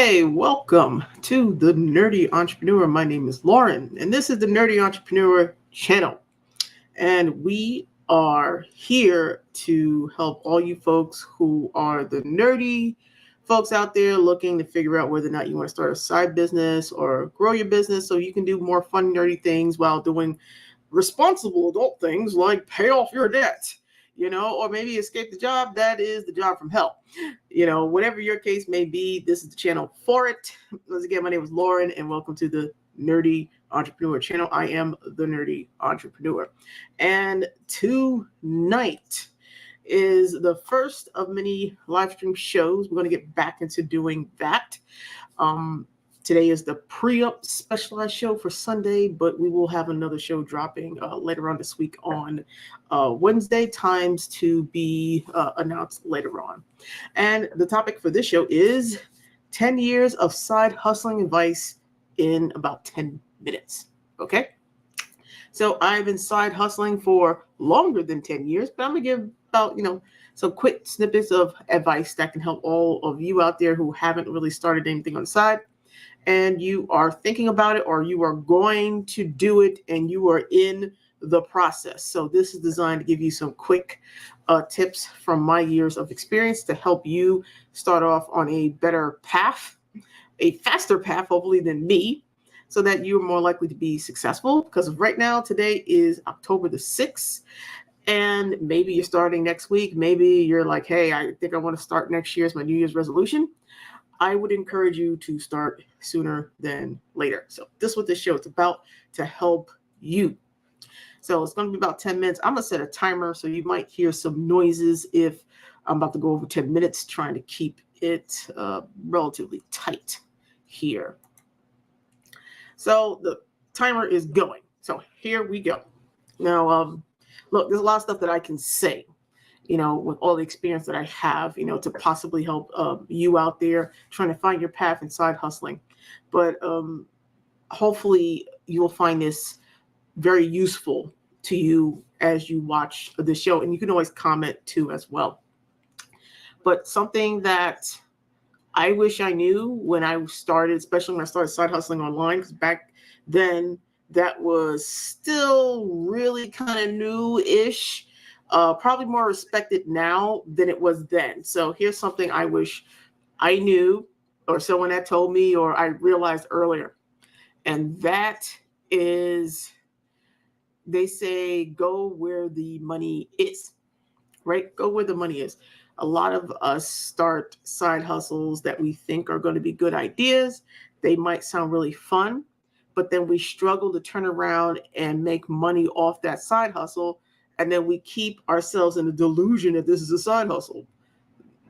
Hey, welcome to the Nerdy Entrepreneur. My name is Lauren, and this is the Nerdy Entrepreneur channel. And we are here to help all you folks who are the nerdy folks out there looking to figure out whether or not you want to start a side business or grow your business so you can do more fun, nerdy things while doing responsible adult things like pay off your debt, or maybe escape the job that is the job from hell. Whatever your case may be, this is the channel for it. Once again, my name is Lauren, and welcome to the Nerdy Entrepreneur channel. I am the Nerdy Entrepreneur. And tonight is the first of many live stream shows. We're going to get back into doing that. Today is the pre-up specialized show for Sunday, but we will have another show dropping later on this week on Wednesday, times to be announced later on. And the topic for this show is 10 years of side hustling advice in about 10 minutes. Okay? So I've been side hustling for longer than 10 years, but I'm going to give about, some quick snippets of advice that can help all of you out there who haven't really started anything on the side, and you are thinking about it, or you are going to do it, and you are in the process. So this is designed to give you some quick tips from my years of experience to help you start off on a better path, a faster path, hopefully, than me, so that you're more likely to be successful. Because right now, today is October the 6th, and maybe you're starting next week. Maybe you're like, hey, I think I want to start next year as my New Year's resolution. I would encourage you to start sooner than later. So this is what this show is about, to help you. So it's going to be about 10 minutes. I'm going to set a timer, so you might hear some noises if I'm about to go over 10 minutes, trying to keep it relatively tight here. So the timer is going. So here we go. Now, look, there's a lot of stuff that I can say, with all the experience that I have, to possibly help you out there trying to find your path in side hustling. But hopefully you'll find this very useful to you as you watch the show. And you can always comment too as well. But something that I wish I knew when I started, especially when I started side hustling online, because back then that was still really kind of new-ish. Probably more respected now than it was then. So here's something I wish I knew, or someone had told me, or I realized earlier. And that is, they say, go where the money is, right? Go where the money is. A lot of us start side hustles that we think are going to be good ideas. They might sound really fun, but then we struggle to turn around and make money off that side hustle. And then we keep ourselves in the delusion that this is a side hustle.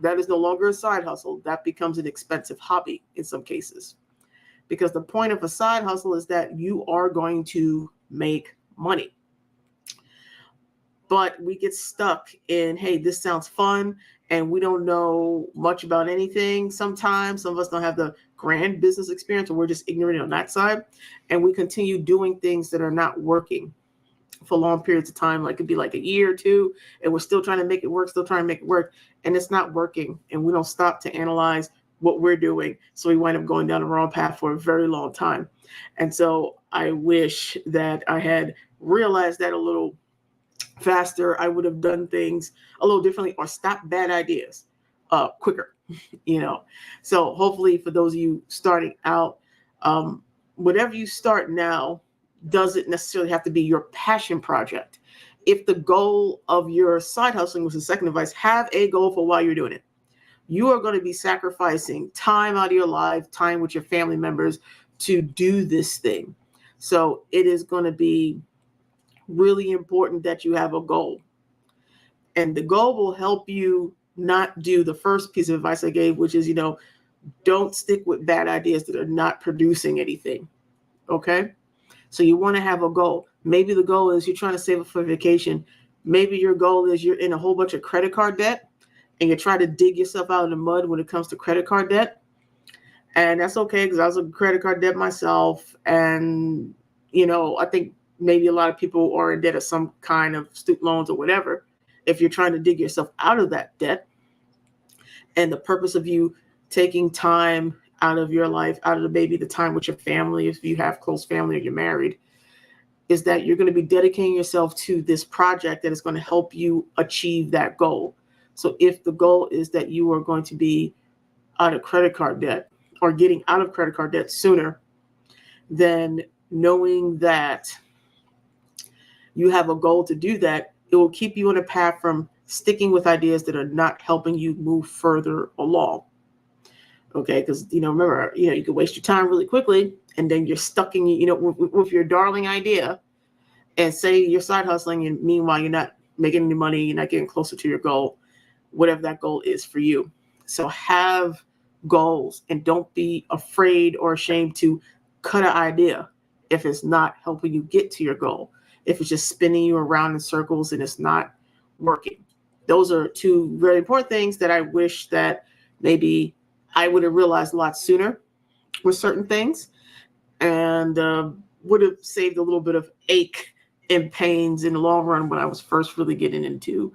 That is no longer a side hustle. That becomes an expensive hobby in some cases. Because the point of a side hustle is that you are going to make money. But we get stuck in, hey, this sounds fun, and we don't know much about anything sometimes. Some of us don't have the grand business experience, or we're just ignorant on that side. And we continue doing things that are not working for long periods of time. Like it could be like a year or two, and we're still trying to make it work, and it's not working. And we don't stop to analyze what we're doing. So we wind up going down the wrong path for a very long time. And so I wish that I had realized that a little faster. I would have done things a little differently, or stopped bad ideas quicker, So hopefully for those of you starting out, whatever you start now doesn't necessarily have to be your passion project. If the goal of your side hustling was the second advice, have a goal for why you're doing it. You are going to be sacrificing time out of your life, time with your family members to do this thing. So it is going to be really important that you have a goal. And the goal will help you not do the first piece of advice I gave, which is, don't stick with bad ideas that are not producing anything. Okay? So you want to have a goal. Maybe the goal is you're trying to save up for vacation. Maybe your goal is you're in a whole bunch of credit card debt, and you're trying to dig yourself out of the mud when it comes to credit card debt. And that's okay, because I was in credit card debt myself. And, I think maybe a lot of people are in debt of some kind of student loans or whatever. If you're trying to dig yourself out of that debt, and the purpose of you taking time out of your life, out of maybe the time with your family, if you have close family or you're married, is that you're going to be dedicating yourself to this project that is going to help you achieve that goal. So if the goal is that you are going to be out of credit card debt or getting out of credit card debt sooner, then knowing that you have a goal to do that, it will keep you on a path from sticking with ideas that are not helping you move further along. Okay, because remember, you can waste your time really quickly, and then you're stuck in with your darling idea, and say you're side hustling, and meanwhile you're not making any money, you're not getting closer to your goal, whatever that goal is for you. So have goals, and don't be afraid or ashamed to cut an idea if it's not helping you get to your goal, if it's just spinning you around in circles and it's not working. Those are two very important things that I wish that maybe I would have realized a lot sooner with certain things, and would have saved a little bit of ache and pains in the long run when I was first really getting into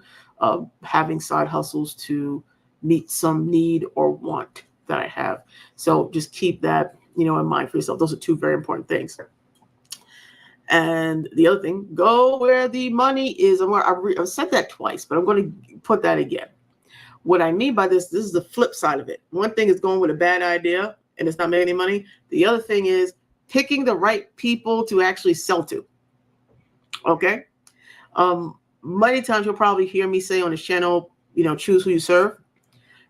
having side hustles to meet some need or want that I have. So just keep that in mind for yourself. Those are two very important things. And the other thing, go where the money is. I've said that twice, but I'm going to put that again. What I mean by this is the flip side of it. One thing is going with a bad idea and it's not making any money. The other thing is picking the right people to actually sell to. Okay? Many times you'll probably hear me say on the channel, choose who you serve.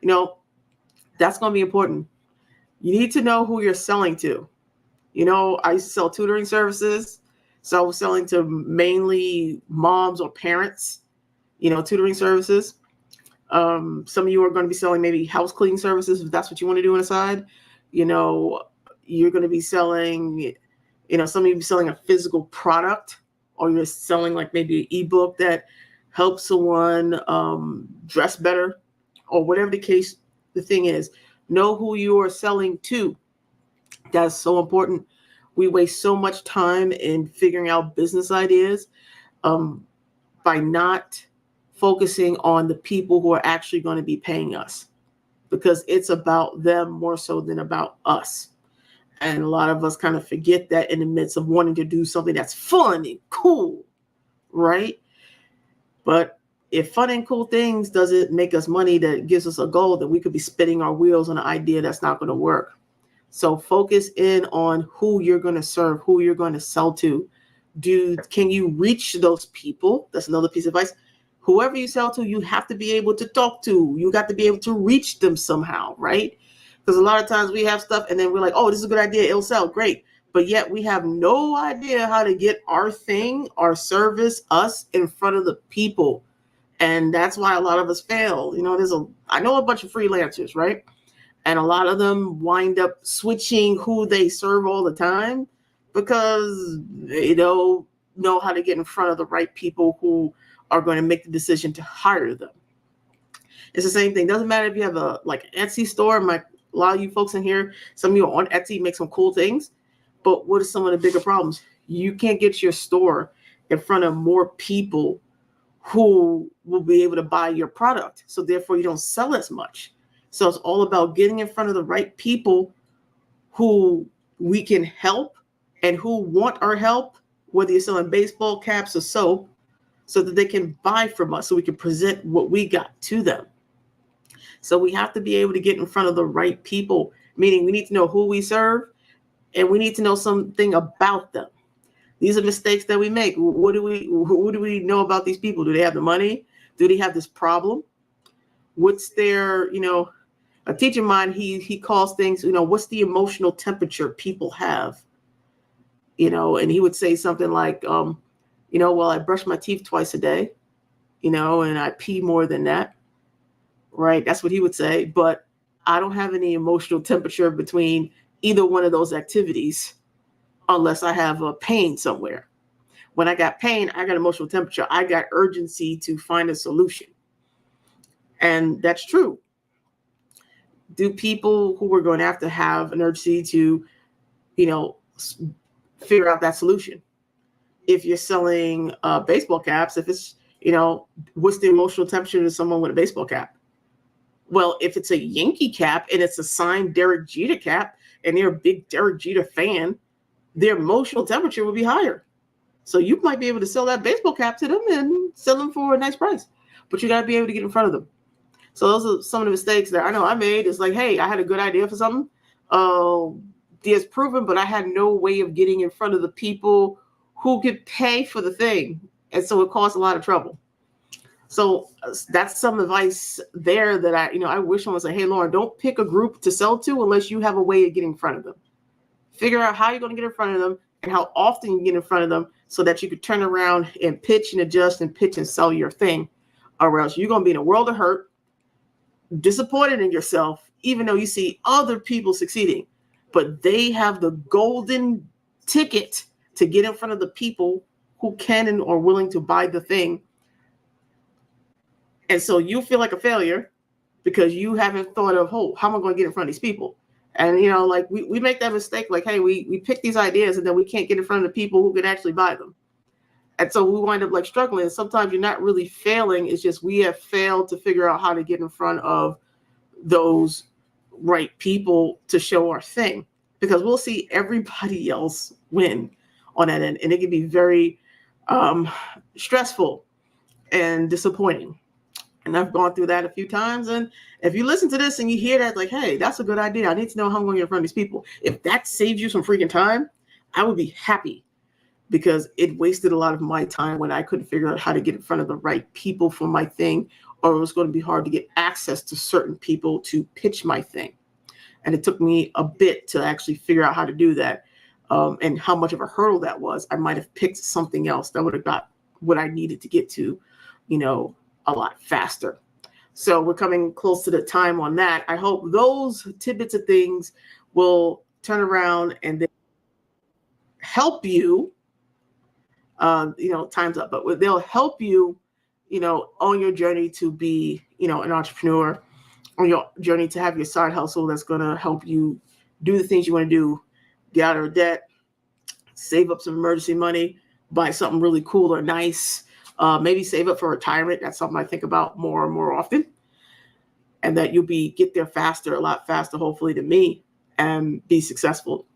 That's going to be important. You need to know who you're selling to. I used to sell tutoring services. So I was selling to mainly moms or parents, tutoring services. Some of you are going to be selling maybe house cleaning services, if that's what you want to do on the side. You're going to be selling, some of you be selling a physical product, or you're selling like maybe an ebook that helps someone dress better, or whatever the case. The thing is, know who you are selling to. That's so important. We waste so much time in figuring out business ideas by not focusing on the people who are actually going to be paying us, because it's about them more so than about us. And a lot of us kind of forget that in the midst of wanting to do something that's fun and cool, right? But if fun and cool things doesn't make us money that gives us a goal, then we could be spinning our wheels on an idea that's not going to work. So focus in on who you're going to serve, who you're going to sell to. Can you reach those people? That's another piece of advice. Whoever you sell to, you have to be able to talk to. You got to be able to reach them somehow, right? Because a lot of times we have stuff and then we're like, oh, this is a good idea. It'll sell. Great. But yet we have no idea how to get our thing, our service, us in front of the people. And that's why a lot of us fail. I know a bunch of freelancers, right? And a lot of them wind up switching who they serve all the time because they don't know how to get in front of the right people who are going to make the decision to hire them. It's the same thing. Doesn't matter if you have an Etsy store. A lot of you folks in here, some of you on Etsy make some cool things. But what are some of the bigger problems? You can't get your store in front of more people who will be able to buy your product. So therefore you don't sell as much. So it's all about getting in front of the right people who we can help and who want our help, whether you're selling baseball caps or soap, so that they can buy from us, so we can present what we got to them. So we have to be able to get in front of the right people, meaning we need to know who we serve and we need to know something about them. These are mistakes that we make. What do we know about these people? Do they have the money? Do they have this problem? What's their, a teacher of mine, he calls things, what's the emotional temperature people have? And he would say something like, well, I brush my teeth twice a day, and I pee more than that. Right? That's what he would say. But I don't have any emotional temperature between either one of those activities unless I have a pain somewhere. When I got pain, I got emotional temperature. I got urgency to find a solution. And that's true. Do people who are going to have an urgency to, figure out that solution? If you're selling baseball caps, if it's, what's the emotional temperature to someone with a baseball cap? Well, if it's a Yankee cap and it's a signed Derek Jeter cap and they're a big Derek Jeter fan, their emotional temperature will be higher. So you might be able to sell that baseball cap to them and sell them for a nice price. But you got to be able to get in front of them. So those are some of the mistakes that I know I made. It's like, hey, I had a good idea for something. It's proven, but I had no way of getting in front of the people who could pay for the thing. And so it caused a lot of trouble. So that's some advice there that I wish someone would say, hey, Lauren, don't pick a group to sell to unless you have a way of getting in front of them. Figure out how you're going to get in front of them and how often you get in front of them so that you could turn around and pitch and adjust and pitch and sell your thing, or else you're going to be in a world of hurt, disappointed in yourself, even though you see other people succeeding, but they have the golden ticket to get in front of the people who can and are willing to buy the thing. And so you feel like a failure because you haven't thought of, oh, how am I going to get in front of these people? And, like we make that mistake, like, hey, we pick these ideas and then we can't get in front of the people who can actually buy them. And so we wind up like struggling. And sometimes you're not really failing. It's just we have failed to figure out how to get in front of those right people to show our thing, because we'll see everybody else win on that end. And it can be very stressful and disappointing. And I've gone through that a few times. And if you listen to this and you hear that, like, hey, that's a good idea. I need to know how I'm going to get in front of these people. If that saves you some freaking time, I would be happy, because it wasted a lot of my time when I couldn't figure out how to get in front of the right people for my thing, or it was going to be hard to get access to certain people to pitch my thing. And it took me a bit to actually figure out how to do that, and how much of a hurdle that was. I might have picked something else that would have got what I needed to get to, a lot faster. So we're coming close to the time on that. I hope those tidbits of things will turn around and then help you. Time's up, but they'll help you, on your journey to be, an entrepreneur, on your journey to have your side hustle that's going to help you do the things you want to do, get out of debt, save up some emergency money, buy something really cool or nice, maybe save up for retirement. That's something I think about more and more often, and that you'll get there faster, a lot faster, hopefully, than me, and be successful.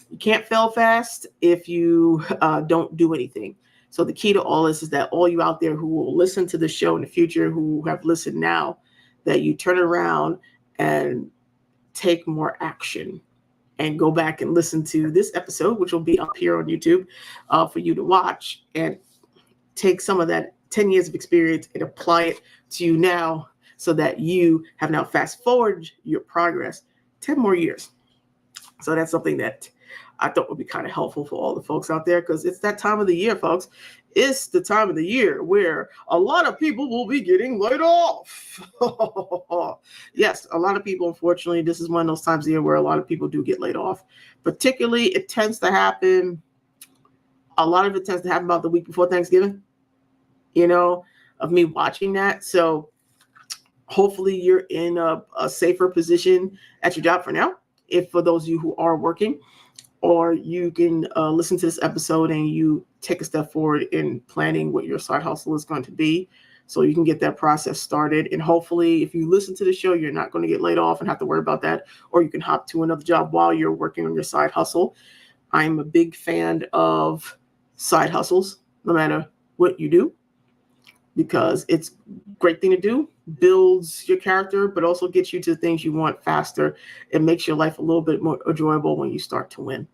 You can't fail fast if you don't do anything. So the key to all this is that all you out there who will listen to the show in the future, who have listened now, that you turn around and take more action and go back and listen to this episode, which will be up here on YouTube for you to watch, and take some of that 10 years of experience and apply it to you now, so that you have now fast forward your progress 10 more years. So that's something that I thought would be kind of helpful for all the folks out there, because it's that time of the year, folks. It's the time of the year where a lot of people will be getting laid off. Yes, a lot of people, unfortunately, this is one of those times of the year where a lot of people do get laid off. Particularly, it tends to happen, a lot of it tends to happen about the week before Thanksgiving, of me watching that. So hopefully you're in a safer position at your job for now, if for those of you who are working. Or you can listen to this episode and you take a step forward in planning what your side hustle is going to be, so you can get that process started. And hopefully, if you listen to the show, you're not going to get laid off and have to worry about that, or you can hop to another job while you're working on your side hustle. I'm a big fan of side hustles, no matter what you do, because it's a great thing to do, builds your character, but also gets you to things you want faster and makes your life a little bit more enjoyable when you start to win.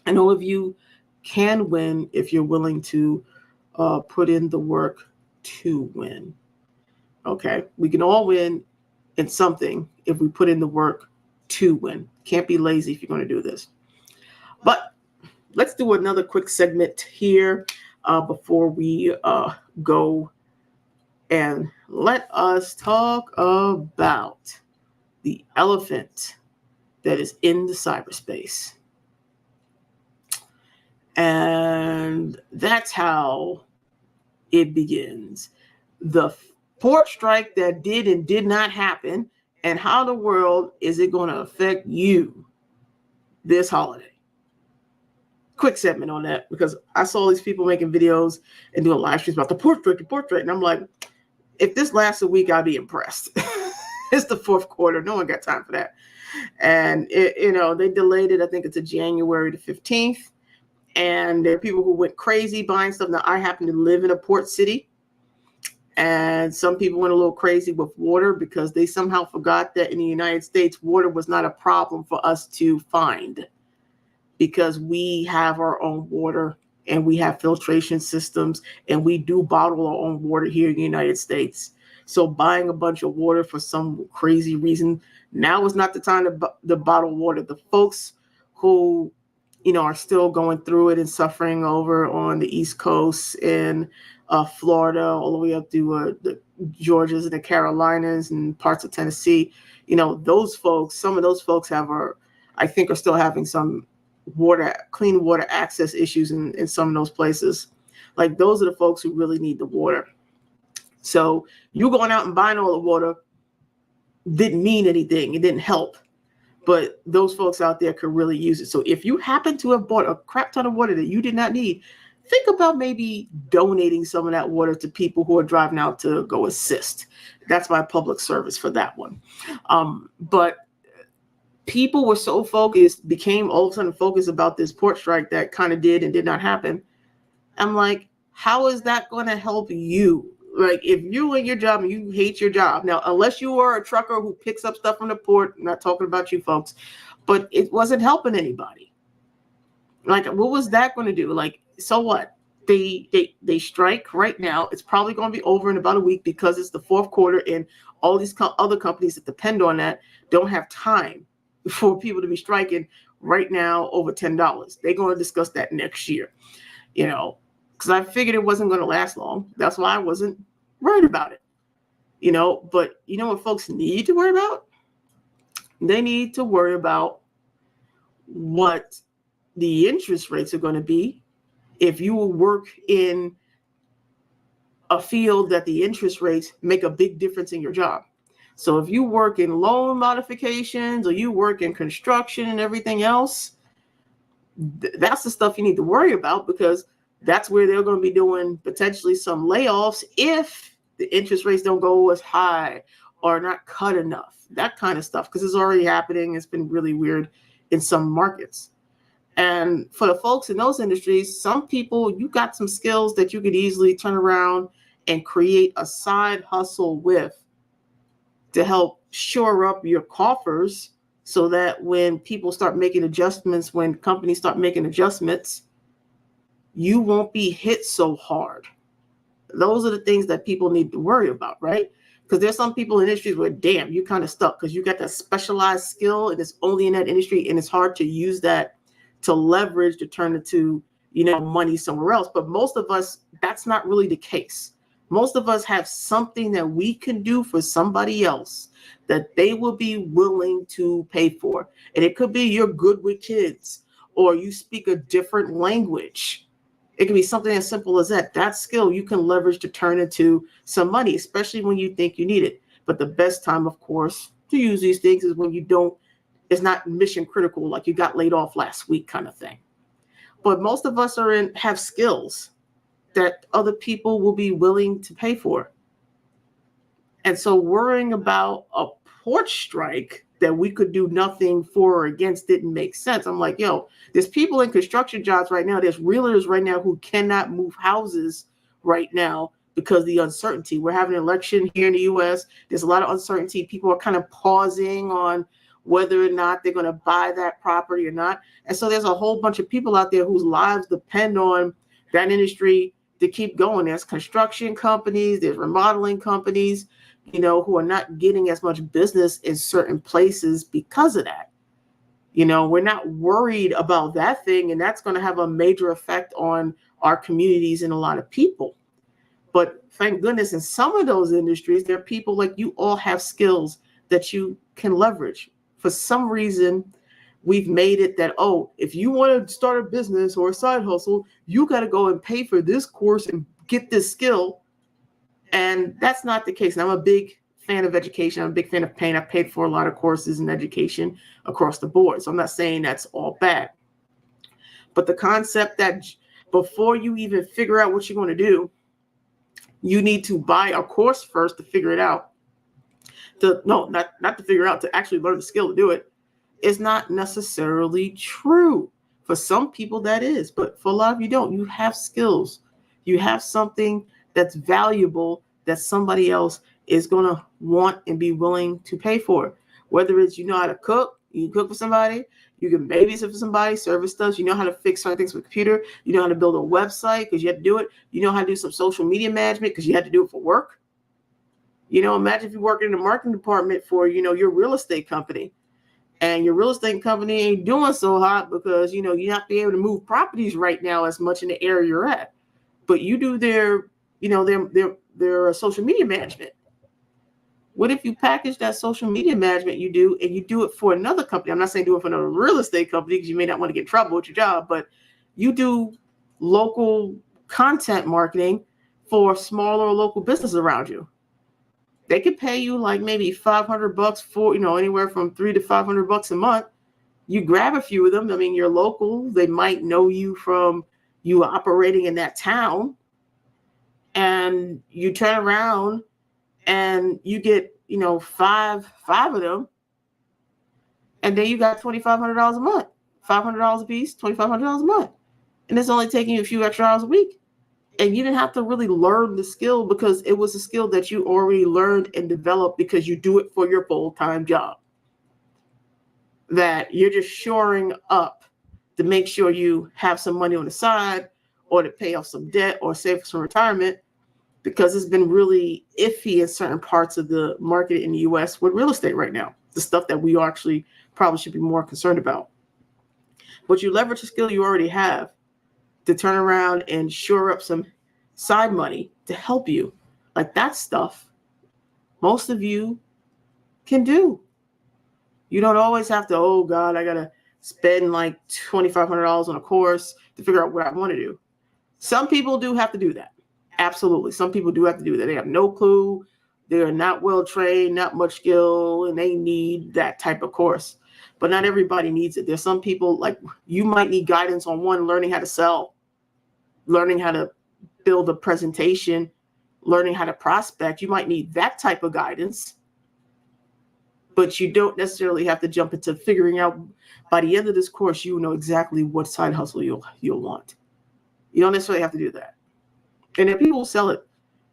And all of you can win if you're willing to put in the work to win. Okay, we can all win in something if we put in the work to win. Can't be lazy if you're going to do this. But let's do another quick segment here before we go. And let us talk about the elephant that is in the cyberspace. And that's how it begins. The port strike that did and did not happen, and how the world is it going to affect you this holiday. Quick segment on that, because I saw these people making videos and doing live streams about the port strike, and I'm like, if this lasts a week, I'll be impressed. It's the fourth quarter. No one got time for that. And they delayed it. I think it's a January the 15th. And there are people who went crazy buying stuff. Now, I happen to live in a port city, and some people went a little crazy with water because they somehow forgot that in the United States, water was not a problem for us to find because we have our own water and we have filtration systems and we do bottle our own water here in the United States. So buying a bunch of water for some crazy reason, now is not the time to bottle water. The folks who are still going through it and suffering over on the East Coast in Florida, all the way up to the Georgias and the Carolinas and parts of Tennessee. Those folks, some of those folks I think are still having some clean water access issues in some of those places. Like, those are the folks who really need the water. So you going out and buying all the water didn't mean anything. It didn't help. But those folks out there could really use it. So if you happen to have bought a crap ton of water that you did not need, think about maybe donating some of that water to people who are driving out to go assist. That's my public service for that one. But people were so became all of a sudden focused about this port strike that kind of did and did not happen. I'm like, how is that going to help you? Like, if you're in your job and you hate your job, now, unless you are a trucker who picks up stuff from the port, I'm not talking about you folks, but it wasn't helping anybody. Like, what was that going to do? Like, so what? They strike right now. It's probably going to be over in about a week because it's the fourth quarter, and all these other companies that depend on that don't have time for people to be striking right now over $10. They're going to discuss that next year, because I figured it wasn't going to last long. That's why I wasn't worried about it, But what folks need to worry about? They need to worry about what the interest rates are going to be if you work in a field that the interest rates make a big difference in your job. So if you work in loan modifications or you work in construction and everything else, that's the stuff you need to worry about, because that's where they're going to be doing potentially some layoffs if the interest rates don't go as high or not cut enough, that kind of stuff, because it's already happening. It's been really weird in some markets. And for the folks in those industries, some people, you got some skills that you could easily turn around and create a side hustle with to help shore up your coffers so that when people start making adjustments, when companies start making adjustments, you won't be hit so hard. Those are the things that people need to worry about, right? Because there's some people in industries where, damn, you're kind of stuck because you got that specialized skill and it's only in that industry, and it's hard to use that to leverage to turn it to, money somewhere else. But most of us, that's not really the case. Most of us have something that we can do for somebody else that they will be willing to pay for. And it could be you're good with kids, or you speak a different language. It can be something as simple as that. That skill you can leverage to turn into some money, especially when you think you need it. But the best time, of course, to use these things is when it's not mission critical, like you got laid off last week kind of thing. But most of us have skills that other people will be willing to pay for. And so worrying about a port strike that we could do nothing for or against didn't make sense. I'm like, there's people in construction jobs right now. There's realtors right now who cannot move houses right now because of the uncertainty. We're having an election here in the U.S. There's a lot of uncertainty. People are kind of pausing on whether or not they're going to buy that property or not. And so there's a whole bunch of people out there whose lives depend on that industry to keep going. There's construction companies, there's remodeling companies, who are not getting as much business in certain places because of that. We're not worried about that thing, and that's going to have a major effect on our communities and a lot of people. But thank goodness, in some of those industries, there are people like you all have skills that you can leverage. For some reason, we've made it that, if you want to start a business or a side hustle, you got to go and pay for this course and get this skill. And that's not the case. And I'm a big fan of education. I'm a big fan of paying. I've paid for a lot of courses in education across the board. So I'm not saying that's all bad. But the concept that before you even figure out what you're going to do, you need to buy a course first to figure it out. not to figure out, to actually learn the skill to do it, is not necessarily true. For some people that is, but for a lot of you don't. You have skills. You have something that's valuable that somebody else is going to want and be willing to pay for. Whether it's you know how to cook, you can cook for somebody, you can babysit for somebody, service stuff, you know how to fix certain things with a computer, you know how to build a website because you had to do it, you know how to do some social media management because you had to do it for work. Imagine if you work in the marketing department for, your real estate company, and your real estate company ain't doing so hot because, you're not being able to move properties right now as much in the area you're at. But you do their social media management. What if you package that social media management you do and you do it for another company? I'm not saying do it for another real estate company because you may not want to get in trouble with your job, but you do local content marketing for smaller local businesses around you. They could pay you like maybe $500 for, anywhere from $300 to $500 a month. You grab a few of them. I mean, you're local. They might know you from you operating in that town, and you turn around and you get, five of them. And then you got $2,500 a month, $500 a piece, $2,500 a month. And it's only taking you a few extra hours a week. And you didn't have to really learn the skill because it was a skill that you already learned and developed because you do it for your full-time job. That you're just shoring up to make sure you have some money on the side or to pay off some debt or save for some retirement, because it's been really iffy in certain parts of the market in the US with real estate right now. The stuff that we actually probably should be more concerned about. But you leverage a skill you already have to turn around and shore up some side money to help you. Like that stuff, most of you can do. You don't always have to, oh God, I got to spend like $2,500 on a course to figure out what I want to do. Some people do have to do that. Absolutely. Some people do have to do that. They have no clue. They're not well trained, not much skill, and they need that type of course. But not everybody needs it. There's some people, like you might need guidance on one, learning how to sell, learning how to build a presentation, learning how to prospect. You might need that type of guidance. But you don't necessarily have to jump into figuring out by the end of this course, you know exactly what side hustle you'll want. You don't necessarily have to do that. And if people sell it,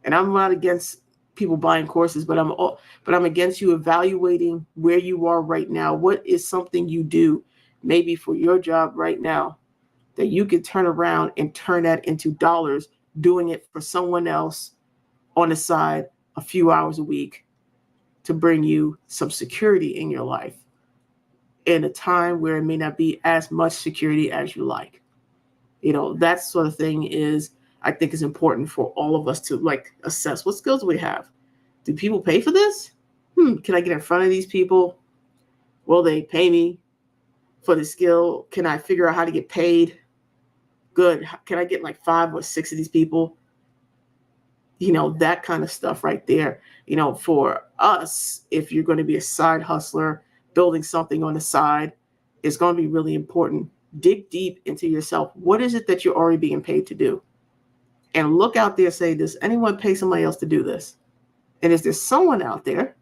and I'm not against people buying courses, but I'm against you evaluating where you are right now. What is something you do maybe for your job right now that you could turn around and turn that into dollars, doing it for someone else on the side a few hours a week to bring you some security in your life in a time where it may not be as much security as you like. That sort of thing I think is important for all of us to assess what skills we have. Do people pay for this? Can I get in front of these people? Will they pay me for the skill? Can I figure out how to get paid? Good. Can I get like 5 or 6 of these people? That kind of stuff right there. For us, if you're going to be a side hustler, building something on the side, it's going to be really important. Dig deep into yourself. What is it that you're already being paid to do? And look out there and say, does anyone pay somebody else to do this? And is there someone out there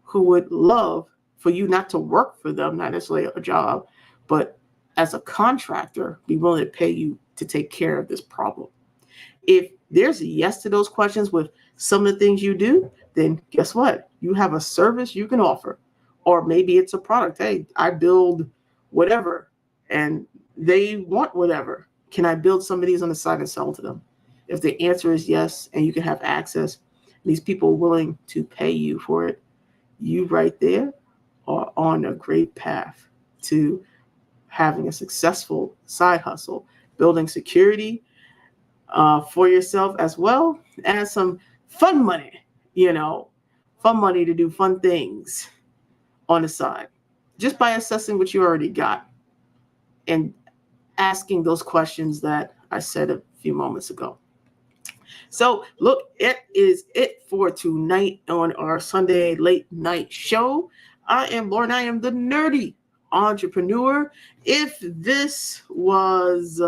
who would love for you not to work for them, not necessarily a job, but as a contractor, be willing to pay you to take care of this problem? If there's a yes to those questions with some of the things you do, then guess what? You have a service you can offer. Or maybe it's a product. Hey, I build whatever, and they want whatever. Can I build some of these on the side and sell to them? If the answer is yes, and you can have access, these people are willing to pay you for it, you right there are on a great path to having a successful side hustle, building security for yourself, as well as some fun money, fun money to do fun things on the side, just by assessing what you already got and asking those questions that I said a few moments ago. So look, it is it for tonight on our Sunday late night show. I am Lauren. I am the nerdy entrepreneur. If this was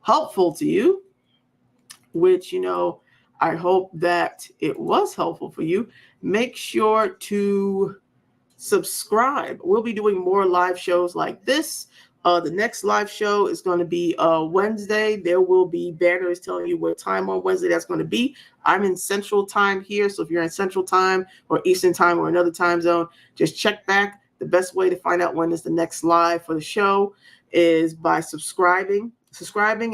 helpful to you, which, I hope that it was helpful for you, make sure to subscribe. We'll be doing more live shows like this. The next live show is going to be Wednesday. There will be banners telling you what time on Wednesday that's going to be. I'm in Central Time here, so if you're in Central Time or Eastern Time or another time zone, just check back. The best way to find out when is the next live for the show is by subscribing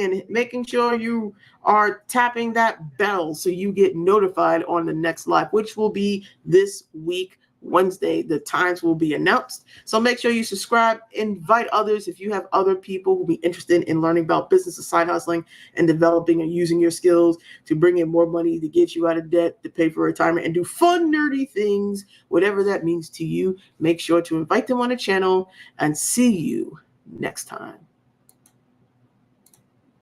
and making sure you are tapping that bell so you get notified on the next live, which will be this week, Wednesday. The times will be announced. So make sure you subscribe, invite others. If you have other people who be interested in learning about business and side hustling and developing and using your skills to bring in more money, to get you out of debt, to pay for retirement and do fun, nerdy things, whatever that means to you, make sure to invite them on the channel and see you next time.